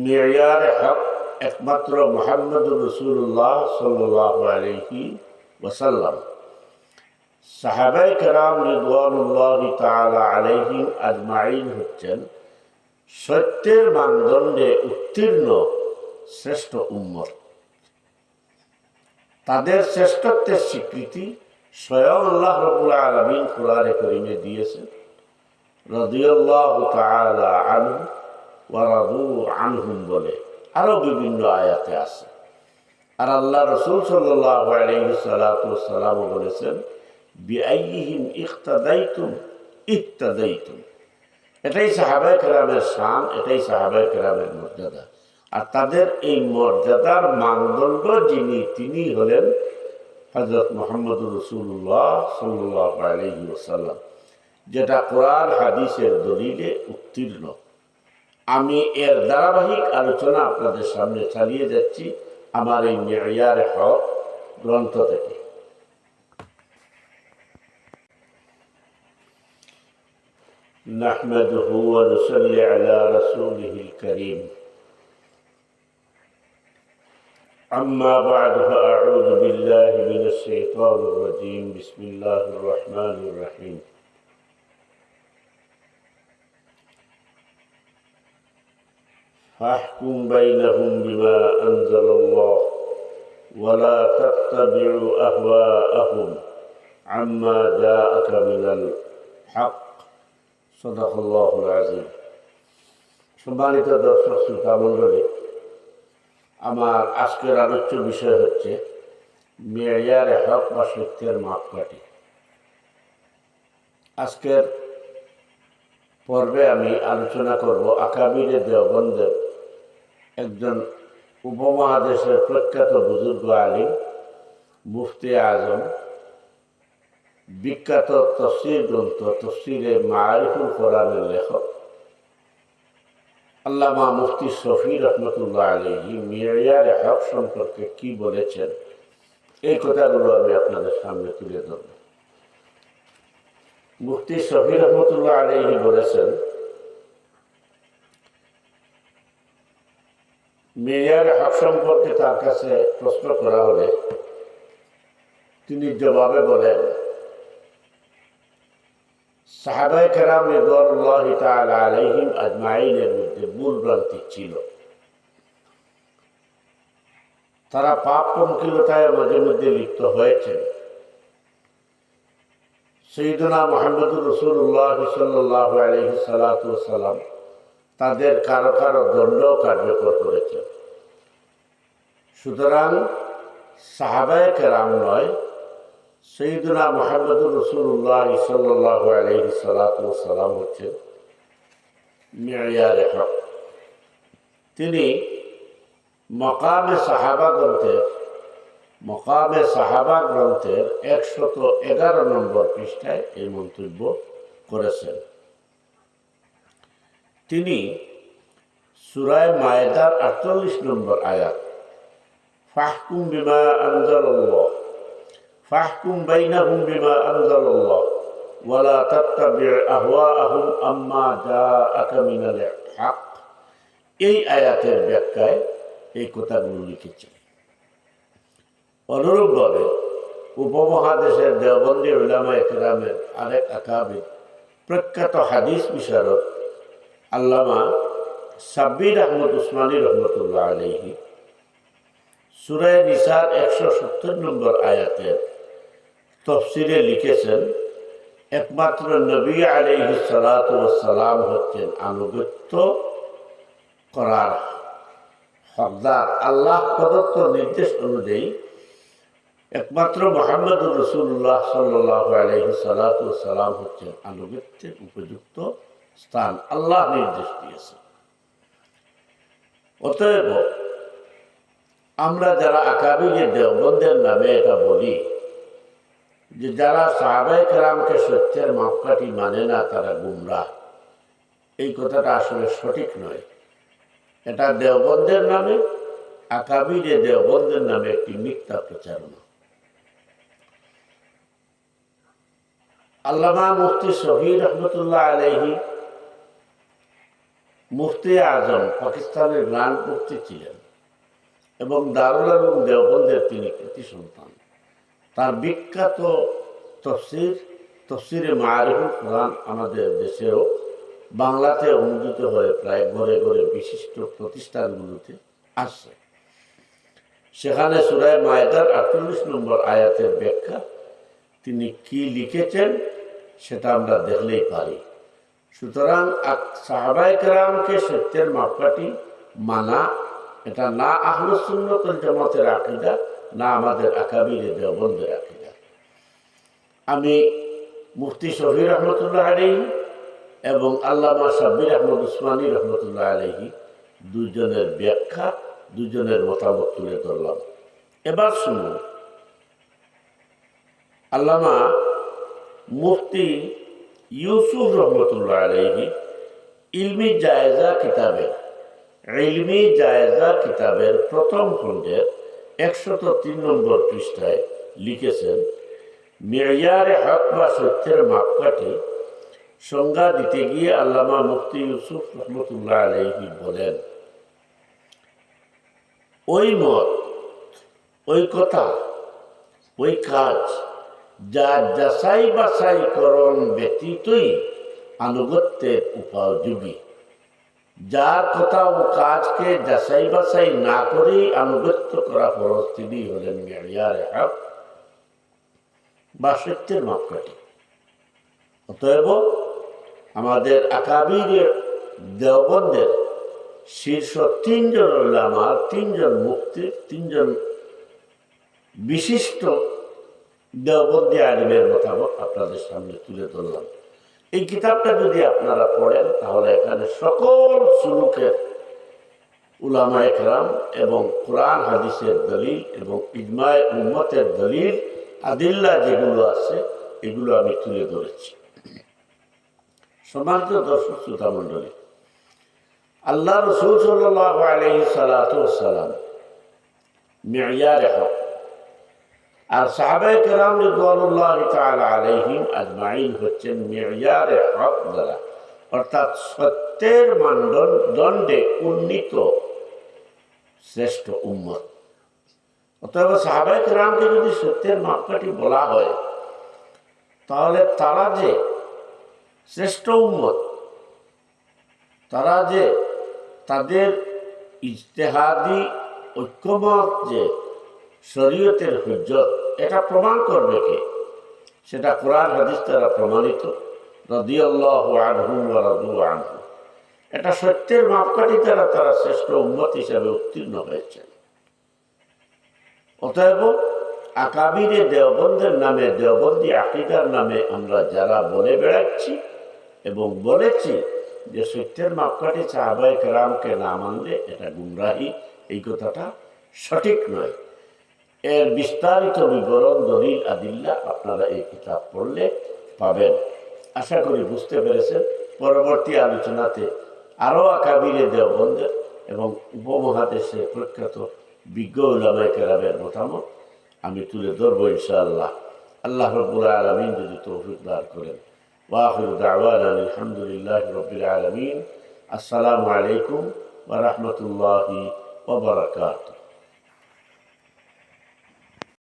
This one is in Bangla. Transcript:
মেয়ার হক একমাত্র মুহাম্মদুর রাসূলুল্লাহ সাল্লাল্লাহু আলাইহি ওয়াসাল্লাম। সাহাবায়ে কেরাম রিদওয়ানুল্লাহি তাআলা আলাইহিম আজমাইন হচ্ছেন সত্যের মানদণ্ডে উত্তীর্ণ শ্রেষ্ঠ উম্মত। তাদের শ্রেষ্ঠত্বের স্বীকৃতি স্বয়ং আল্লাহ রাব্বুল আলামিন কুরআনে কারীমে দিয়েছেন। রাদিয়াল্লাহু তাআলা আনহু ওয়া রাদু আনহুম বলে আরো বিভিন্ন আয়াতে আছে। আর আল্লাহ রাসূল সাল্লাল্লাহু আলাইহি সাল্লাম বলেছেন, বিআইহিম ইক্তাদাইতুম ইহতাদাইতুম। এটাই সাহাবায়ে কেরামের শান, এটাই সাহাবায়ে কেরামের মর্যাদা। আর তাদের এই মর্যাদার মানদণ্ড তিনি হলেন হযরত মুহাম্মদুর রাসূলুল্লাহ সাল্লাল্লাহু আলাইহি ওয়াসাল্লাম, যেটা কোরআন হাদিসের দলিলে উত্তীর্ণ। আমি এর ধারাবাহিক আলোচনা আপনাদের সামনে চালিয়ে যাচ্ছি আমার এই মেয়ারে হক গ্রন্থ থেকে। নাহমাদুহু ওয়া নুসাল্লি আলা রাসূলিহিল কারীম। أما بعد فأعوذ بالله من الشيطان الرجيم. بسم الله الرحمن الرحيم. فاحكم بينهم بما أنزل الله ولا تتبعوا أهواءهم عما جاءك من الحق. صدق الله العظيم. সম্মানিত দর্শক শ্রোতা মণ্ডলী, আমার আজকের আলোচ্য বিষয় হচ্ছে মেয়ারে হক বা সত্যের মাপকাঠি। আজকের পর্বে আমি আলোচনা করব আকাবিরে দেওবন্দের একজন উপমহাদেশের প্রখ্যাত বুজুর্গ আলিম, মুফতি আজম, বিখ্যাত তফসির গ্রন্থ তফসিরে মারিফুল কোরআনের লেখক আল্লামা মুফতি শফি রহমতুল্লাহ আলাইহি মেয়ারে হক সম্পর্কে কি বলেছেন, এই কথাগুলো আমি আপনাদের সামনে তুলে ধরব। মুফতি শফি রহমতুল্লাহ আলাইহি বলেছেন, মেয়ারে হক সম্পর্কে তার কাছে প্রশ্ন করা হলে তিনি জবাবে বলেন, সাহাবায়ে কেরাম রিদওয়ানুল্লাহি তাআলা আলাইহিম আজমাইনের মধ্যে ভুল ভ্রান্তি ছিল। তারা পাপ পঙ্কিলতায় মাঝে মধ্যে লিপ্ত হয়েছেন। সাইয়্যিদুনা মুহাম্মদুর রাসূলুল্লাহ সাল্লাল্লাহু আলাইহি সাল্লাম তাদের কারো কারো দণ্ড কার্যকর করেছেন। সুতরাং সাহাবায়ে কেরাম নয়, সাইয়্যিদুনা মুহাম্মদুর রাসূলুল্লাহ সাল্লাল্লাহু আলাইহি সাল্লাম হচ্ছেন মেয়ারে হক। তিনি মকামে সাহাবা গ্রন্থের 111 নম্বর পৃষ্ঠায় এই মন্তব্য করেছেন। তিনি সূরা মায়েদার 48 নম্বর আয়াত, ফাহকুম বিমা আনজালাল্লাহ ফাহকুম বাইনাহুম বিমা আনজালাল্লাহ ওয়া লা তাত্তাবি' আহওয়াআহুম আম্মা জাআকা মিনাল হক, এই আয়াতের ব্যাখ্যায় এই কথাগুলো লিখেছেন। অনুরূপভাবে উপমহাদেশের দেওবন্দি উলামায়ে কেরামের আরেক আকাবির প্রখ্যাত হাদিস বিশারদ আল্লামা সাব্বির আহমদ উসমানী রহমতুল্লাহ আলাইহি সূরা নিসার 170 নম্বর আয়াতের তফসিরে লিখেছেন, একমাত্র নবী আলাইহিস সালাতু ওয়াস সালাম হচ্ছেন আনুগত্য করার হকদার। আল্লাহ প্রদত্ত নির্দেশ অনুযায়ী একমাত্র মুহাম্মদুর রাসূলুল্লাহ সাল্লাল্লাহু আলাইহি সাল্লাতু ওয়াস সালাম হচ্ছেন আনুগত্যের উপযুক্ত স্থান। আল্লাহ নির্দেশ দিয়েছেন। অতএব আমরা যারা আকাবিরে দেওবন্দের নামে এটা বলি যে যারা সাহাবায়ে কেরামকে সত্যের মাপকাঠি মানে না তারা গুমরাহ, এই কথাটা আসলে সঠিক নয়। এটা দেওবন্দের নামে, আকাবিরে দেওবন্দের নামে একটি মিথ্যা প্রচারণা। আল্লামা মুফতি শফি রহমতুল্লাহ আলাইহি মুফতি আজম পাকিস্তানের গ্র্যান্ড মুফতি ছিলেন এবং দারুল উলুম দেওবন্দের তিনি কৃতি সন্তান। তার বিখ্যাত তফসিরে মারিফুল কোরআন আমাদের দেশেও বাংলাতে অনুদিত হয়ে প্রায় ঘরে ঘরে বিশিষ্ট প্রতিষ্ঠানগুলোতে আসছে। সেখানে সূরা মায়েদার 48 নম্বর আয়াতের ব্যাখ্যা তিনি কি লিখেছেন সেটা আমরা দেখলেই পারি। সুতরাং সাহাবায়ে কেরামকে সত্যের মাপকাঠি মানা, এটা না আহলুস সুন্নাত ওয়াল জামাতের আকীদা, না আমাদের আকাবিরে দেওবন্দের আকীদা। আমি মুফতি শফি রহমতুল্লাহ আলাইহি এবং আল্লামা শাব্বির আহমদ উসমানী রহমতুল্লাহ আলাইহি দুজনের ব্যাখ্যা, দুজনের মতামত তুলে ধরলাম। এবার শুনুন, আল্লামা মুফতি ইউসুফ রহমতুল্লাহ আলাইহি ইলমি জায়েজা কিতাবের প্রথম খণ্ডের 103 নম্বর পৃষ্ঠায় লিখেছেন, মেয়ারে হক বা সত্যের মাপকাঠি সংজ্ঞা দিতে গিয়ে আল্লামা মুফতি ইউসুফ রহমতুল্লাহ আলাইহি বলেন, ওই মত, ওই কথা, ওই কাজ যা যাচাই বাছাইকরণ ব্যতীতই আনুগত্যের উপযোগী, যার কথা ও কাজকে যাচাই বাছাই না করেই আনুগত্য করা ফরজ, তিনি হলেন মেয়ারে হক বা সত্যের মাপকাঠি। অতএব আমাদের আকাবির দেওবন্দের শীর্ষ 3 জন উলামা, 3 জন মুফতি, 3 জন বিশিষ্ট দেওবন্দি আলিমের মতামত আপনাদের সামনে তুলে ধরলাম। এই কিতাবটা যদি আপনারা পড়েন তাহলে এখানে সকল সুলুকের উলামায়ে কেরাম এবং কোরআন হাদিসের দলিল এবং ইজমায়ে উম্মতের দলিল আদিল্লা যেগুলো আছে এগুলো আমি তুলে ধরেছি। সম্মানিত দর্শক শ্রোতা মণ্ডলী, আল্লাহ রাসূল সাল্লাল্লাহু আলাইহি সাল্লাতু ওয়াসসালাম মেয়ারে হক আর সাহাবায়ে কেরাম রিদওয়ানুল্লাহি তাআলা আলাইহিম আজমাইন হচ্ছেন মেয়ারে হক দ্বারা, অর্থাৎ সত্যের মানদণ্ডে উন্নীত শ্রেষ্ঠ উম্মত। অতএব সাহাবায়ে কেরামকে যদি সত্যের মাপকাঠি বলা হয় তাহলে তারা যে শ্রেষ্ঠ উম্মত, তারা যে তাদের ইজতিহাদি ঐক্যমত যে শরীয়তের হুজ্জত, এটা প্রমাণ করবে কে? সেটা কোরআন হাদিস দ্বারা প্রমাণিত। রাদিয়াল্লাহু আনহুম ওয়া রাদু আনহু, এটা সত্যের মাপকাঠি দ্বারা তারা শ্রেষ্ঠ উম্মত হিসেবে উত্তীর্ণ হয়েছেন। অতএব আকাবিরে দেওবন্দের নামে, দেওবন্দি আকীদার নামে আমরা যারা বলে বেড়াচ্ছি এবং বলেছি যে সত্যের মাপকাঠি সাহাবায়ে কেরামকে না মানলে এটা গুমরাহি, এই কথাটা সঠিক নয়। এর বিস্তারিত বিবরণ, দলিল, আদিল্লা আপনারা এই কিতাব পড়লে পাবেন। আশা করি বুঝতে পেরেছেন। পরবর্তী আলোচনাতে আরও আকাবিরে দেওবন্দের এবং উপমহাদেশের প্রখ্যাত বিজ্ঞ উলামায়ে কেরামের মতামত আমি তুলে ধরবো ইনশাআল্লাহ। আল্লাহ রাব্বুল আলামিন যদি তৌফিক দান করেন। ওয়া আখিরু দাওয়ানা আলহামদুলিল্লাহি রাব্বিল আলামিন। আসসালামু আলাইকুম ওয়া রাহমাতুল্লাহি ওয়া বারাকাতুহু।